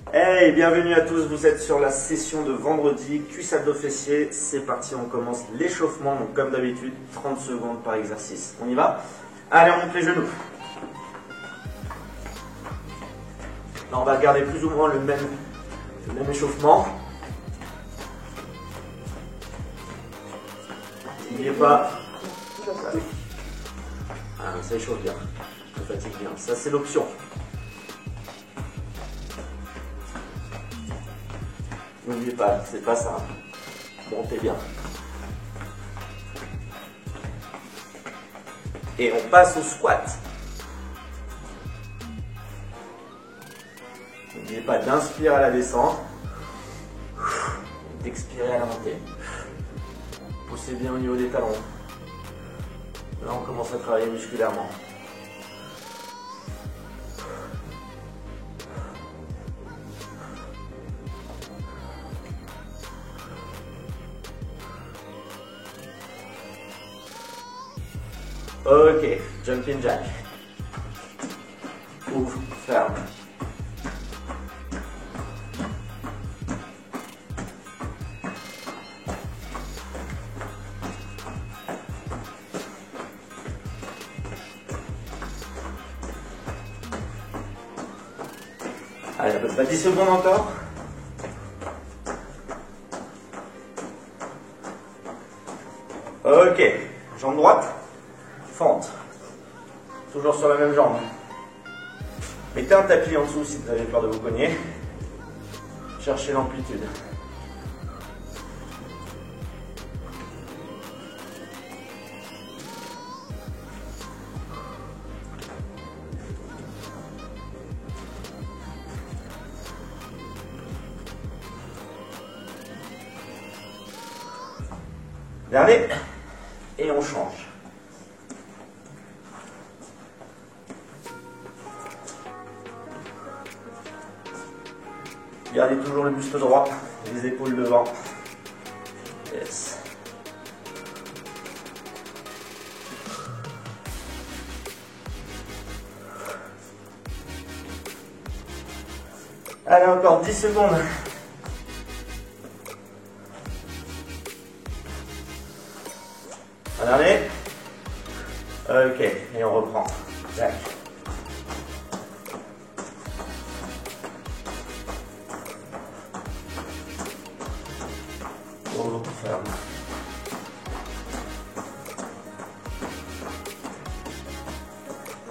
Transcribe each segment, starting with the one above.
Hey, bienvenue à tous, vous êtes sur la session de vendredi, cuisse abdos fessiers, c'est parti, on commence l'échauffement, donc comme d'habitude, 30 secondes par exercice. On y va? Allez, on monte les genoux. Là, on va garder plus ou moins le même échauffement. N'oubliez pas, ça échauffe bien, ça fatigue bien, ça c'est l'option. N'oubliez pas, c'est pas ça. Montez bien. Et on passe au squat. N'oubliez pas d'inspirer à la descente, d'expirer à la montée. Poussez bien au niveau des talons. Là, on commence à travailler musculairement. Ok, jumping jack. Ouvre, ferme. Allez, à peu près 10 secondes encore. Ok, jambe droite, fente. Toujours sur la même jambe. Mettez un tapis en dessous si vous avez peur de vous cogner. Cherchez l'amplitude. Dernier. Et on change. Gardez toujours le buste droit, les épaules devant. Yes. Allez, encore 10 secondes. Un dernier. Ok, et on reprend. Tac. Oh, ferme.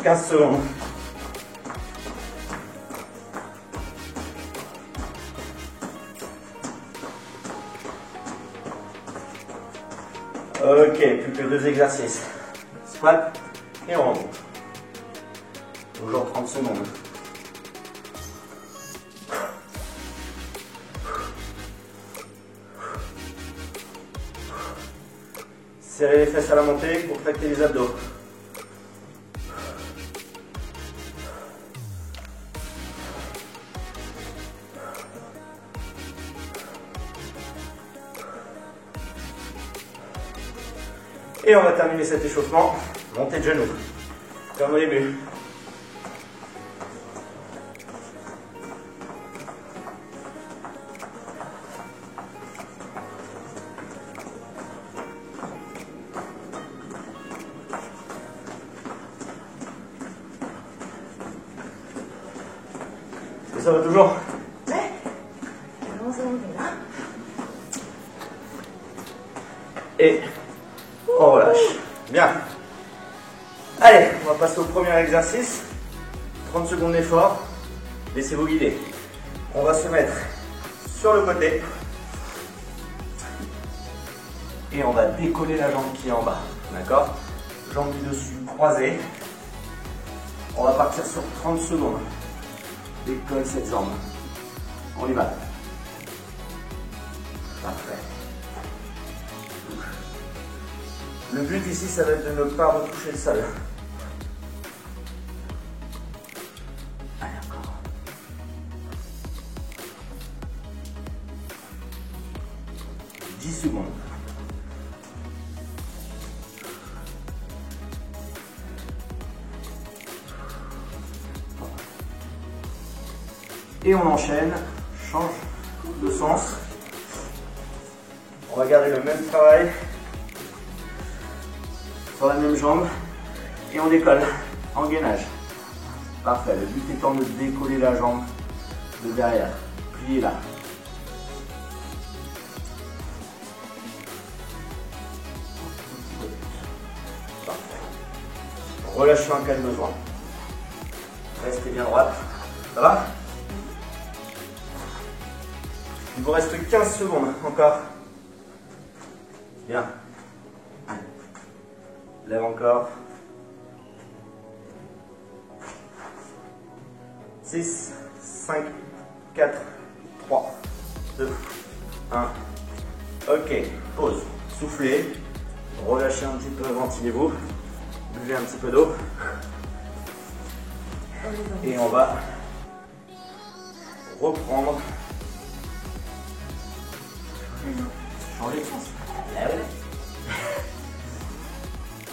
« 15 secondes. Ok, plus que 2 exercices. Squat et on remonte. Toujours 30 secondes. Serrez les fesses à la montée, contractez les abdos. Et on va terminer cet échauffement, montée de genoux, comme au début. Est-ce que ça va toujours? Ouais. Comment ça va là? Et on relâche. Bien. Allez, on va passer au premier exercice. 30 secondes d'effort. Laissez-vous guider. On va se mettre sur le côté. Et on va décoller la jambe qui est en bas. D'accord? Jambe du dessus croisée. On va partir sur 30 secondes. Décolle cette jambe. On y va. Parfait. Le but ici, ça va être de ne pas retoucher le sol. Allez, encore. « 10 secondes. Et on enchaîne, change de sens. On va garder le même travail sur la même jambe et on décolle en gainage. Parfait, le but étant de décoller la jambe de derrière. Pliez-la. Parfait. Relâchez en cas de besoin. Restez bien droite. Ça va? Il vous reste 15 secondes encore. Bien. Lève encore. 6, 5, 4, 3, 2, 1. Ok, pause. Soufflez. Relâchez un petit peu, ventilez-vous. Buvez un petit peu d'eau. Et on va reprendre. Changer de sens.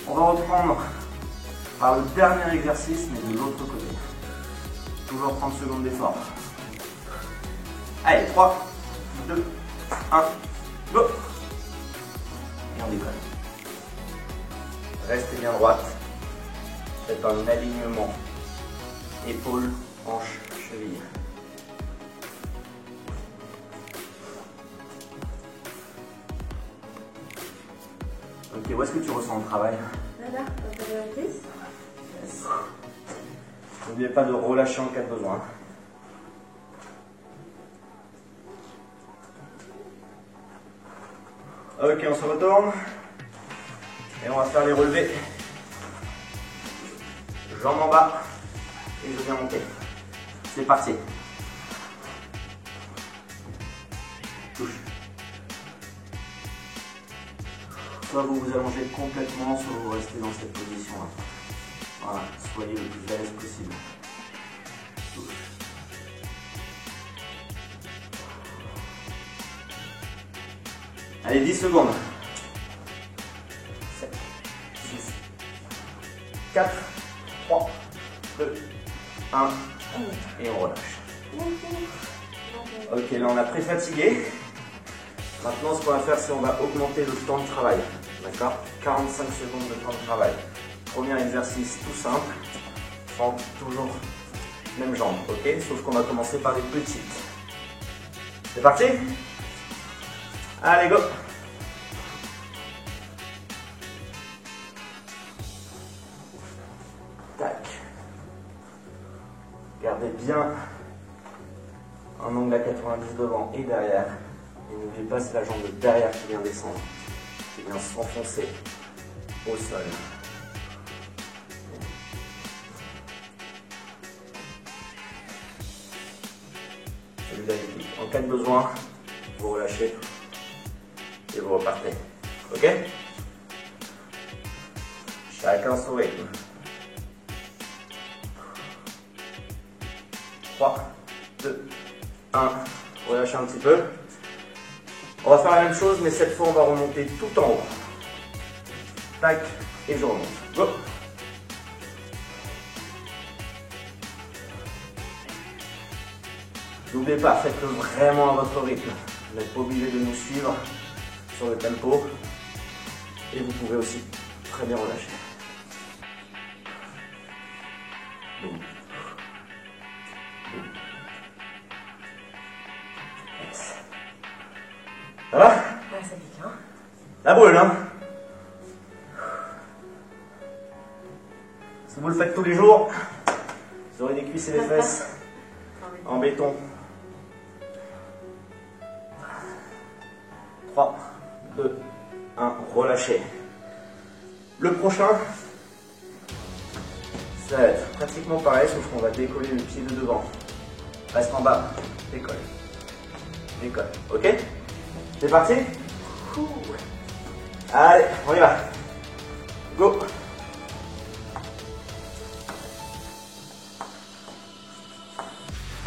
On va reprendre par le dernier exercice, mais de l'autre côté. Toujours 30 secondes d'effort. Allez, 3, 2, 1, go! Et on décolle. Restez bien droite. Faites un alignement. Épaules, hanches, chevilles. Ok, où est-ce que tu ressens le travail? Là, quand tu as la cuisse. Yes. N'oubliez pas de relâcher en cas de besoin. Ok, on se retourne. Et on va faire les relevés. Jambes en bas. Et je viens monter. C'est parti. Touche. Soit vous vous allongez complètement, soit vous restez dans cette position-là. Voilà, soyez le plus à l'aise possible. Touche. Allez, 10 secondes. 7, 6, 4, 3, 2, 1. Et on relâche. Ok, là on a pré-fatigué. Maintenant, ce qu'on va faire, c'est qu'on va augmenter le temps de travail. D'accord? 45 secondes de temps de travail. Premier exercice tout simple. Fente toujours même jambe, ok? Sauf qu'on va commencer par les petites. C'est parti? Allez, go! Tac. Gardez bien un angle à 90 devant et derrière. Et n'oubliez pas, c'est la jambe de derrière qui vient descendre, qui vient s'enfoncer au sol. Celui-là est épique. En cas de besoin, vous relâchez et vous repartez. Ok? Chacun son rythme. 3, 2, 1. Relâchez un petit peu. On va faire la même chose, mais cette fois, on va remonter tout en haut. Tac, et je remonte. Go! N'oubliez pas, faites-le vraiment à votre rythme. Vous n'êtes pas obligé de nous suivre sur le tempo. Et vous pouvez aussi très bien relâcher. Boum. Boum. Yes. Ça va? Ouais, ça pique, hein? La boule, hein? Si vous le faites tous les jours, vous aurez des cuisses et des fesses en béton. 3, 2, 1, relâchez. Le prochain, ça va être pratiquement pareil, sauf qu'on va décoller le pied de devant. Reste en bas, décolle. Décolle, ok? C'est parti? Allez, on y va. Go!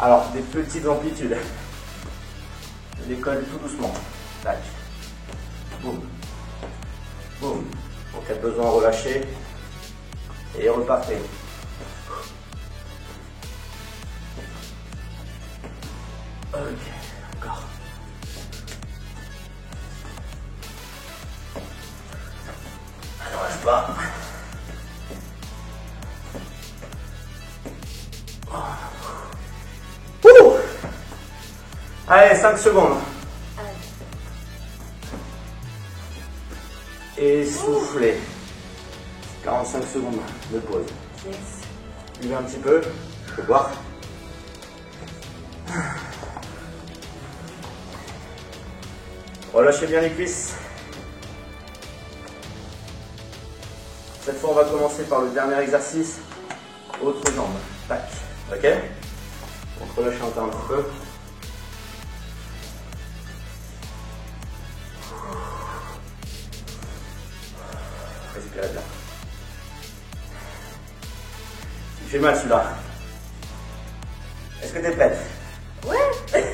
Alors, des petites amplitudes. Je décolle tout doucement. Tac. Boum. Boum. En cas de besoin, relâchez. Et repartez. Ok, encore. Ne lâche pas. Ouh. Allez, 5 secondes. Et soufflez. 45 secondes de pause. Yes. Buvez un petit peu. Je peux boire. Relâchez bien les cuisses. Cette fois, on va commencer par le dernier exercice. Autre jambe. Tac. Ok? Donc relâchez encore un petit peu. Respirez bien. Il fait mal celui-là. Est-ce que tu es prête? Ouais.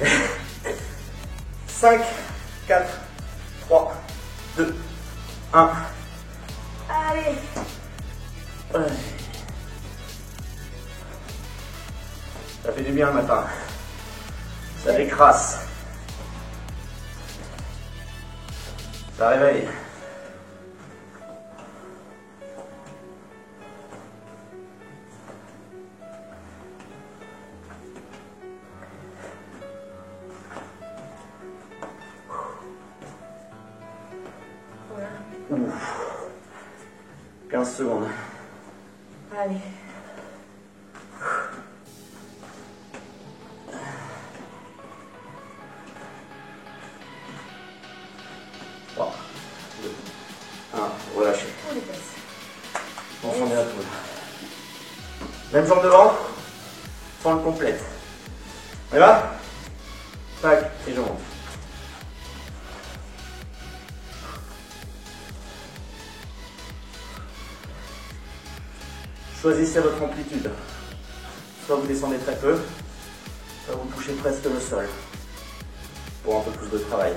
5, 4, 3, 2, 1. Allez. Ouais. Ça fait du bien le matin. Ça décrasse. Ça réveille. Voilà. Ouf. 15 secondes. Allez. 3, 2, 1. Relâchez. On les passe. On s'en met à tout. Même jambe devant. Sans le complète. On y va? Tac. Et je monte. Choisissez votre amplitude. Soit vous descendez très peu, soit vous touchez presque le sol. Pour un peu plus de travail.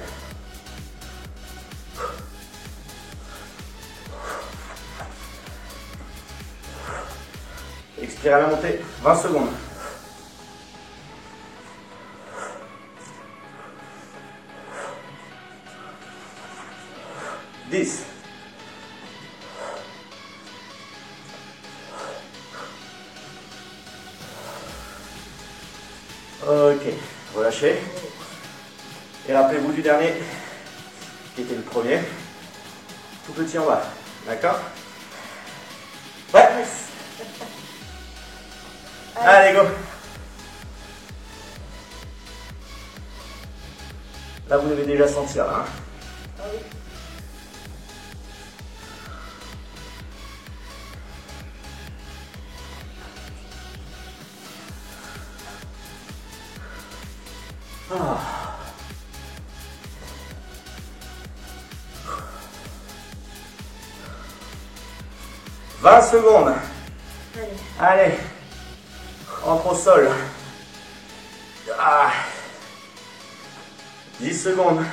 Expirez à la montée, 20 secondes. 10. Ok, relâchez. Et rappelez-vous du dernier, qui était le premier. Tout petit en bas, d'accord? Ouais. Allez, go. Là, vous devez déjà sentir, hein. Ah oui. Ah. « 20 secondes. Allez. Allez. Entre au sol. Ah. 10 secondes.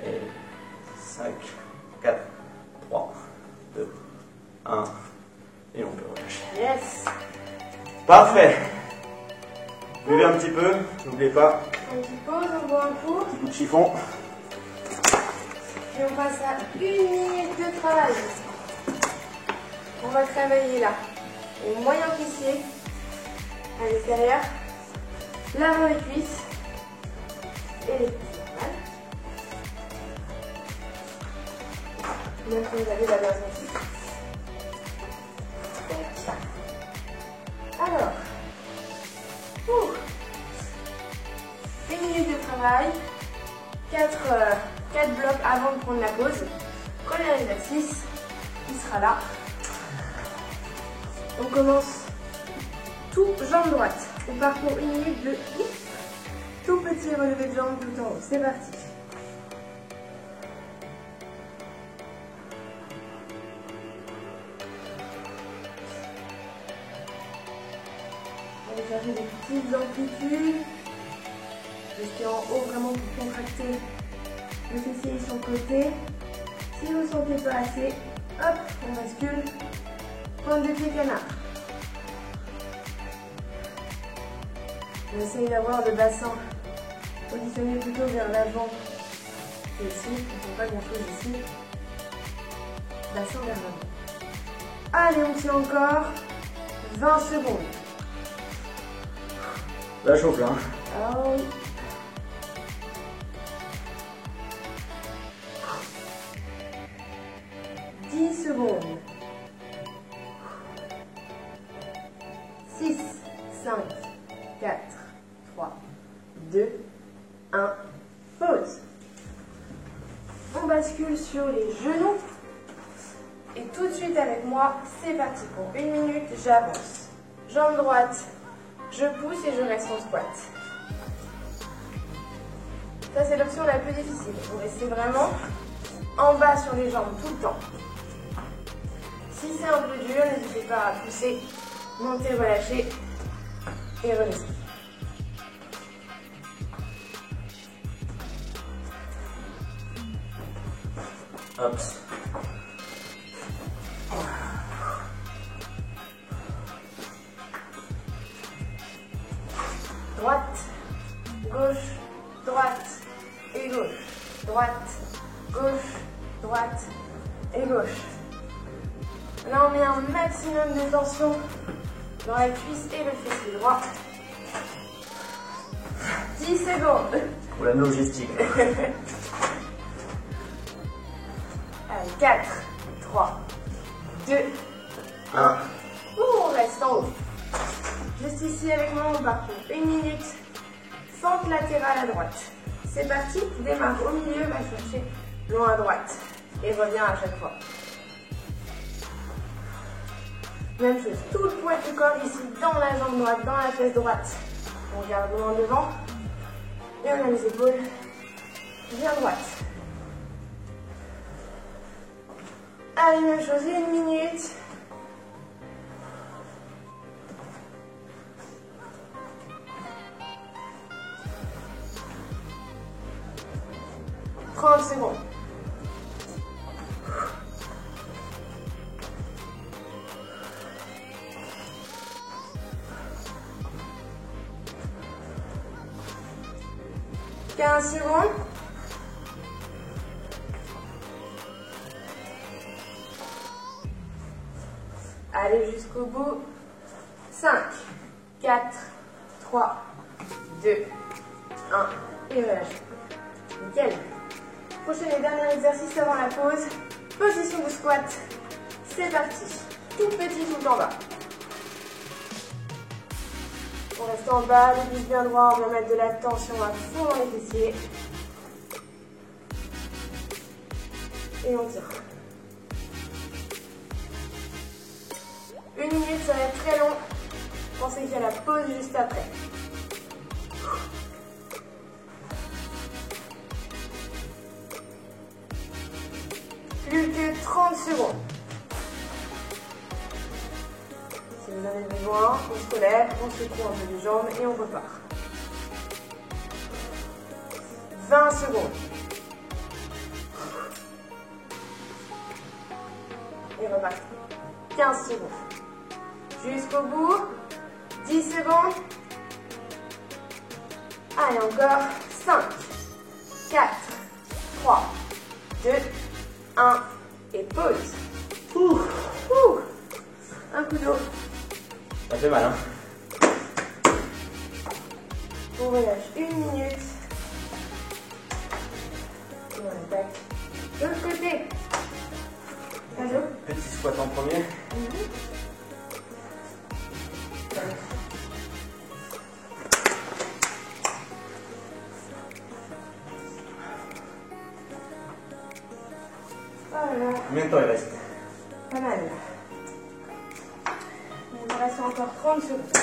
Et 5, 4, 3, 2, 1. Et on peut relâcher. Yes. Parfait. Buvez un petit peu, n'oubliez pas. On petite pause, on boit un coup. Petit coup de chiffon. Et on passe à 1 minute de travail. On va travailler là. Au moyen fessier. À l'extérieur. L'avant des cuisses. Et les cuisses normales. Même si vous avez la version fixe. Alors. 1 minute de travail. 4 blocs avant de prendre la pause. Premier exercice, il sera là. On commence tout jambe droite. On parcourt 1 minute de tout petit relevé de jambe tout en haut. C'est parti. On va chercher des petites amplitudes. Restez en haut vraiment pour contracter le fessier sur le côté. Si vous ne sentez pas assez, hop, on bascule. Pointe de pied canard. On essaye d'avoir le bassin positionné plutôt vers l'avant que ici. On ne fait pas grand chose ici. Bassin vers l'avant. Allez, on tient encore 20 secondes. La chauffe là. Ah oui. Secondes. 6, 5, 4, 3, 2, 1. Pause. On bascule sur les genoux. Et tout de suite avec moi, c'est parti. Pour 1 minute, j'avance. Jambe droite, je pousse et je reste en squat. Ça, c'est l'option la plus difficile. Vous restez vraiment en bas sur les jambes tout le temps. Si c'est un peu dur, n'hésitez pas à pousser, monter, relâcher et redescendre. Hop. Droite, gauche, droite et gauche. Droite, gauche, droite et gauche. Là, on met un maximum de tension dans la cuisse et le fessier droit. 10 secondes. Pour la logistique. Allez, 4, 3, 2, 1. On reste en haut. Juste ici avec moi, on part pour 1 minute. Fente latérale à droite. C'est parti, démarre au milieu, va chercher loin à droite. Et reviens à chaque fois. Même chose, tout le poids du corps ici, dans la jambe droite, dans la fesse droite. On garde loin devant. Et on a les épaules bien droites. Allez, même chose, 1 minute. « 30 secondes. « 15 secondes. » Allez jusqu'au bout. 5, 4, 3, 2, 1. Et relâchez. Nickel. Prochain et dernier exercice avant la pause. Position de squat. C'est parti. Tout petit, tout en bas. On reste en bas, le buste bien droit, on va mettre de la tension à fond dans les fessiers. Et on tire. 1 minute, ça va être très long. Pensez qu'il y a la pause juste après. Plus que 30 secondes. Si vous en avez besoin, on se lève, on secoue un peu les jambes et on repart. 20 secondes. Et repartir. 15 secondes. Jusqu'au bout. 10 secondes. Allez, encore. 5, 4, 3, 2, 1. Et pause. Ouh. Ouh. Un coup d'eau. Ça fait mal, hein. On relâche 1 minute. Et on attaque de l'autre côté. Allô? Petit squat en premier. Voilà. Combien de temps il reste? Pas mal. Il nous reste encore 30 secondes.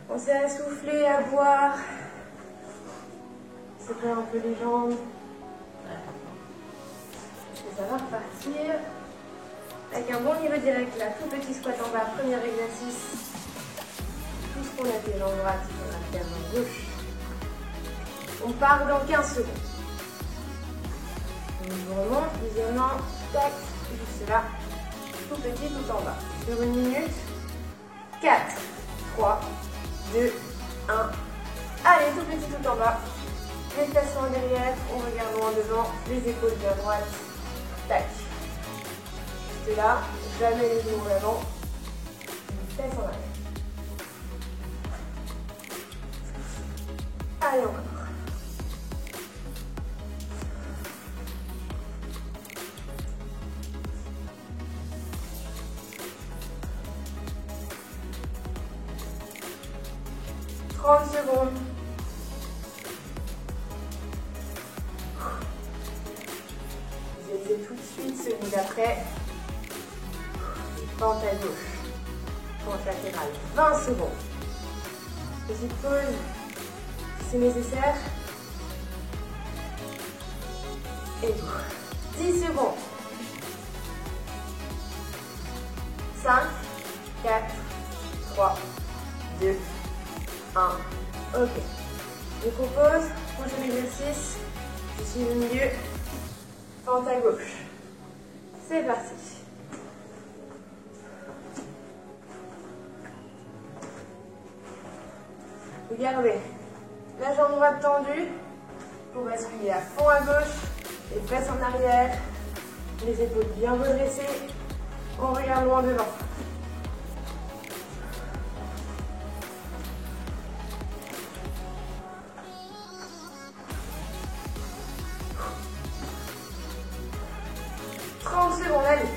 On s'est essoufflé à boire. Séparer un peu les jambes. Et ça va repartir. Avec un bon niveau direct là. Tout petit squat en bas. Premier exercice. Tout ce qu'on a fait jambe droite, on a fait jambe gauche. On part dans 15 secondes. On remonte, deuxièmement, tac, juste là, tout petit, tout en bas. Sur 1 minute, 4, 3, 2, 1. Allez, tout petit tout en bas. Les fesses en derrière, on regarde loin devant, les épaules bien droites. Tac. Juste là, jamais les genoux en avant. Les fesses en arrière. Allez, encore. Secondes. Vous essayez tout de suite celui d'après. Pente à gauche. Pente latérale. 20 secondes. Petite pause si c'est nécessaire. Et 10 secondes. 5, 4, 3, 2, 1. Ok. Je propose, prochain exercice, je suis au milieu, pente à gauche. C'est parti. Vous gardez la jambe droite tendue pour basculer à fond à gauche, les fesses en arrière, les épaules bien redressées. On regarde loin devant. Secondes, allez.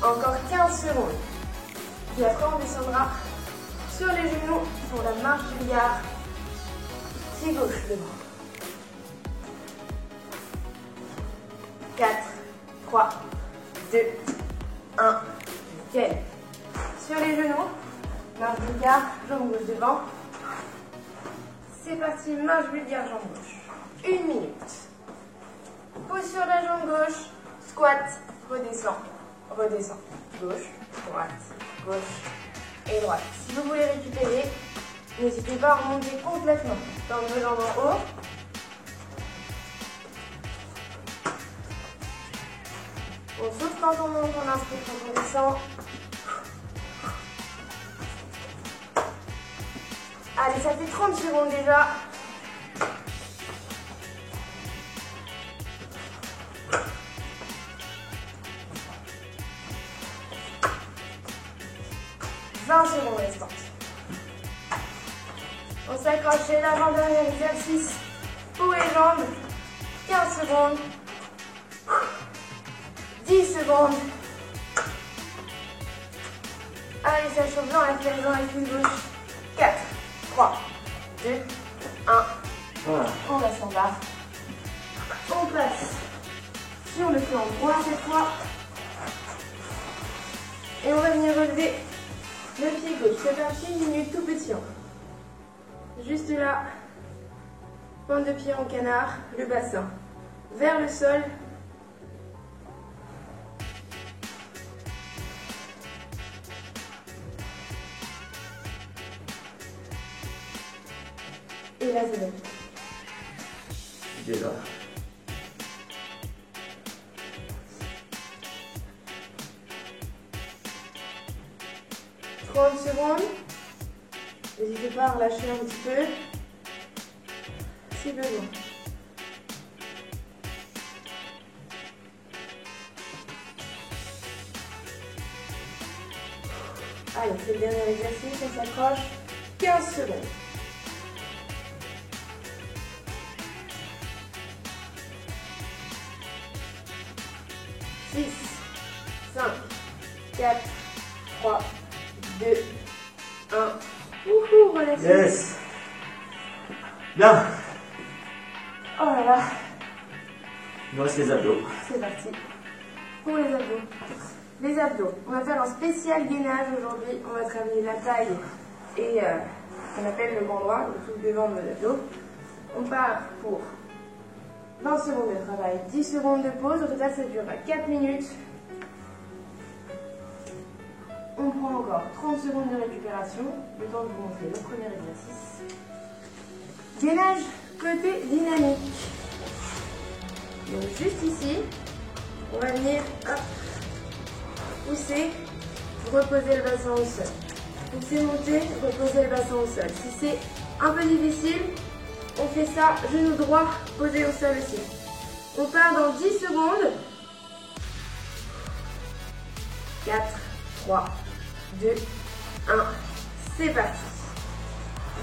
Encore 15 secondes. Puis après, on descendra sur les genoux pour la marche du billard. Pied gauche devant. 4, 3, 2, 1, nickel. Sur les genoux, marche vulgaire, jambe gauche devant. C'est parti, marche vulgaire, jambe gauche. 1 minute. Pose sur la jambe gauche, squat, redescend, redescend. Gauche, droite, gauche et droite. Si vous voulez récupérer, n'hésitez pas à remonter complètement. Tendre vos jambes en haut. On souffle quand on monte, on inspire quand on descend. Allez, ça fait 30 secondes déjà. Secondes restantes. On s'accroche chez l'avant-dernier exercice pour les jambes. 15 secondes. 10 secondes. Allez, ça chauffe bien, on lève les jambes avec une gauche. 4, 3, 2, 1. Voilà. On reste en bas. On passe sur le flanc droit cette fois. Et on va venir relever le pied gauche. C'est parti, 1 minute tout petit. Juste là, pointe de pied en canard, le bassin vers le sol. Et là, c'est bon. Déjà. Secondes. N'hésitez pas à relâcher un petit peu si besoin. Allez, c'est le dernier exercice, on s'accroche. 15 secondes. Six, 5, 4, 3, 2, 1. Wouhou, relaxez. Yes. Bien. Oh là là. Il nous reste les abdos. C'est parti. Pour les abdos. Les abdos. On va faire un spécial gainage aujourd'hui. On va travailler la taille et ce qu'on appelle le grand droit, le tout devant de nos abdos. On part pour 20 secondes de travail, 10 secondes de pause. Au total, ça durera 4 minutes. On prend encore 30 secondes de récupération, le temps de vous montrer le premier exercice. Gainage côté dynamique. Donc juste ici, on va venir pousser, reposer le bassin au sol. Pousser, monter, reposer le bassin au sol. Si c'est un peu difficile, on fait ça, genou droit, posé au sol aussi. On part dans 10 secondes. 4, 3, 2, 1, c'est parti.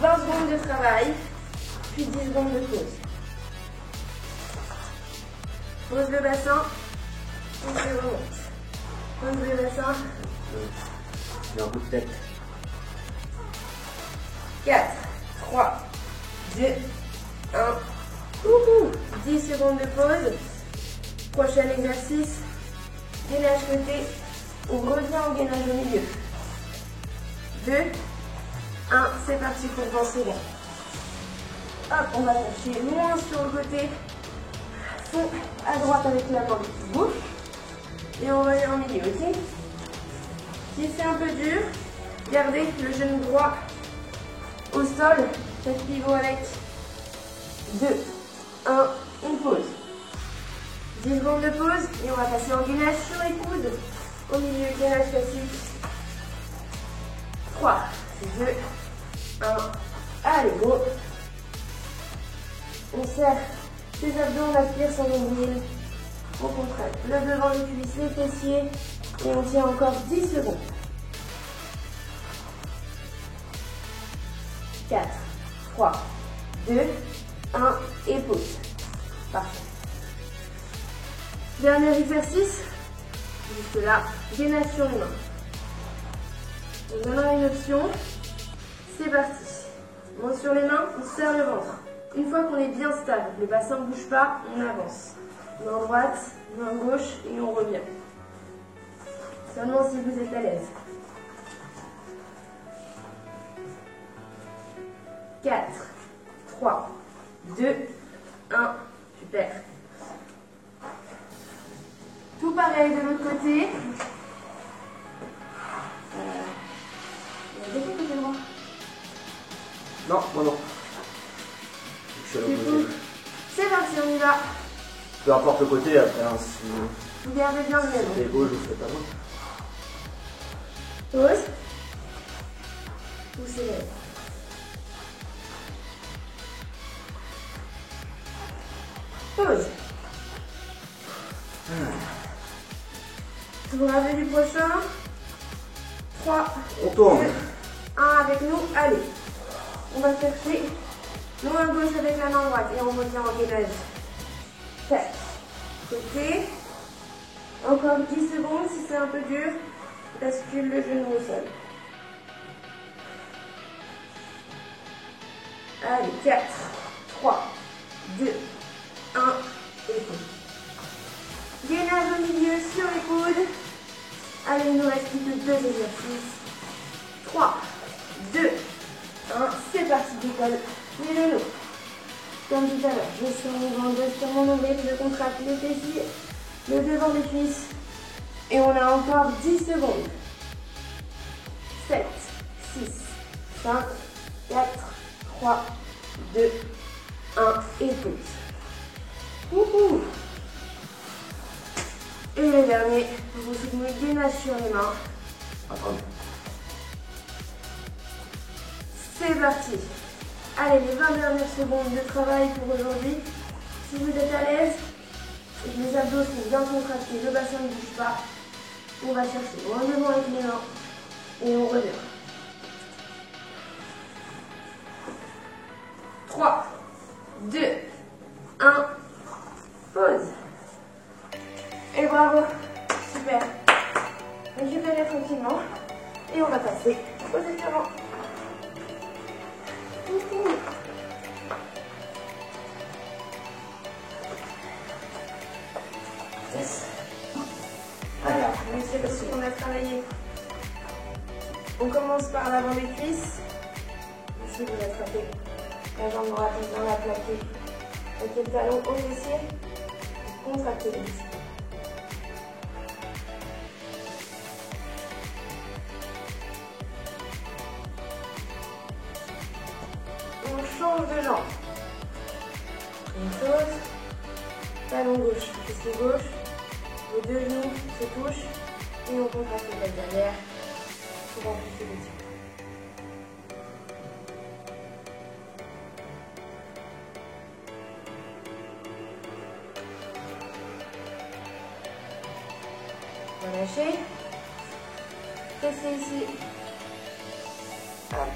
20 secondes de travail, puis 10 secondes de pause. Pose le bassin, on se remonte. Pose le bassin. J'ai un coup de tête. 4, 3, 2, 1. 10 secondes de pause. Prochain exercice. Gainage côté. On revient en gainage au milieu. 2, 1. C'est parti pour 20 secondes. Hop, on va chercher loin sur le côté. Fond à droite avec la jambe qui bouge. Et on revient en milieu, ok? Si c'est un peu dur, gardez le genou droit au sol. Faites pivot avec 2, 1, on pose. 10 secondes de pause et on va passer en gainage sur les coudes. Au milieu, gainage classique. 3, 2, 1. Allez, go. On serre les abdos, on aspire son nombril. On contracte le devant des cuisses, les fessiers. Et on tient encore 10 secondes. 4, 3, 2, 1 et pause. Parfait. Dernier exercice. Juste là, gainage sur les mains. On donnera une option. C'est parti. Main sur les mains, on serre le ventre. Une fois qu'on est bien stable, le bassin ne bouge pas, on avance. Main droite, main gauche et on revient. Seulement si vous êtes à l'aise. 4, 3, 2, 1. Super. Tout pareil de l'autre côté. Il y a des côté droit. Non, moi non. Je suis à l'opposé. C'est parti, on y va. Peu importe le côté après, hein, si Vous gardez bien le même. c'est gauche, je fais pas loin. Pause. Poussez les. Pause. Vous rêvez du prochain. 3, On tourne. 2, 1 avec nous. Allez. On va chercher main gauche avec la main droite et on revient en gainage. 7. Côté. Encore 10 secondes si c'est un peu dur. Bascule le genou au sol. Allez, 4, 3, 2, 1 et pause. Gainage au milieu sur les coudes. Allez, il nous reste plus que 2 exercices. 3, 2, 1. C'est parti, décolle les genoux. Comme tout à l'heure, je sur mon ventre, je sur mon nombril, je contracte les fessiers, le devant des cuisses. Et on a encore 10 secondes. 7, 6, 5, 4, 3, 2, 1 et pause. Wouhou. Et le dernier, vous soutenez gainage sur les mains. Attendez. C'est parti. Allez, les 20 dernières secondes de travail pour aujourd'hui. Si vous êtes à l'aise et que les abdos sont bien contractés, le bassin ne bouge pas, on va chercher loin devant avec les mains et on revient. 3, 2, 1, pause. Et bravo, super. Récupérez tranquillement et on va passer aux étirements. Yes. Alors, c'est ce qu'on a travaillé. On commence par l'avant des cuisses. Ici, vous attrapez la jambe droite dans la plaquée. Avec le talon au fessier. Contractez les muscles. On change de jambe. Une chose, talon gauche, fessier gauche, vos deux genoux se touchent et on contracte le bas derrière pour amplifier le tir. Relâchez. Fessier ici. Hop.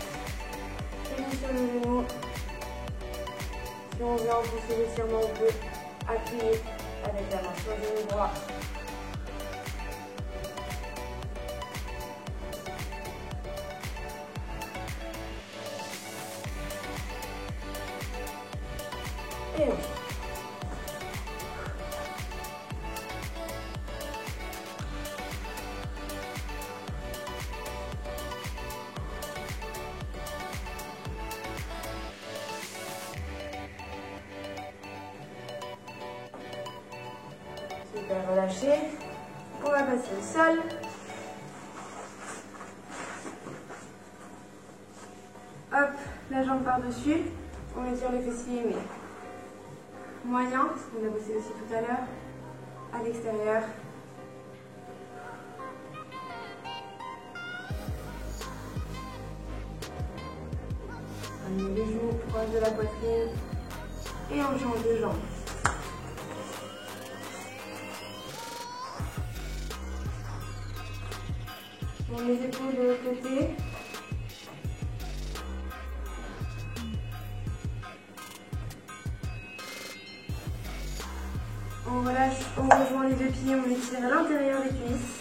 Faites sur le genou. Si on veut amplifier l'étirement, on peut appuyer avec la main sur le genou droit. Et on change. Super, relâché. On va passer au sol. Hop, la jambe par-dessus. On étire les fessiers, mais moyen, ce qu'on a bossé aussi tout à l'heure. À l'extérieur. On met les genoux proches de la poitrine. Et on change de jambe. On met les épaules de l'autre côté. On relâche, on rejoint les deux pieds, on étire à l'intérieur des cuisses.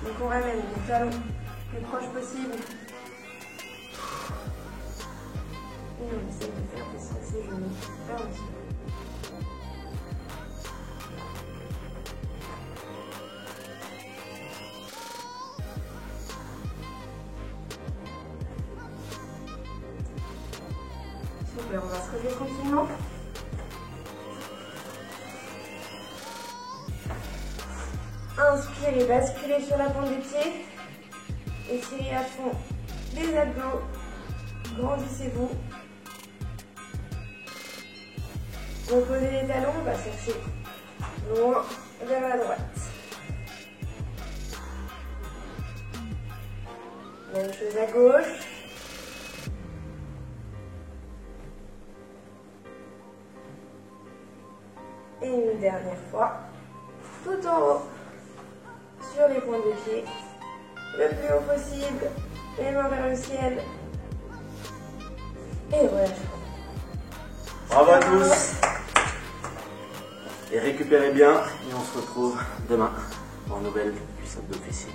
Donc on ramène les talons le plus proche possible. Et on essaie de faire descendre ses genoux vers le sol. Super, on va se relever tranquillement. Inspirez, basculez sur la pointe des pieds. Étirez à fond les abdos. Grandissez-vous. Reposez les talons, on va chercher loin vers la droite. Même chose à gauche. Et une dernière fois, tout en haut, sur les pointes de pied, le plus haut possible, les mains vers le ciel. Et voilà. Bravo à tous. Et récupérez bien. Et on se retrouve demain pour un nouvel cuisse abdos fessiers.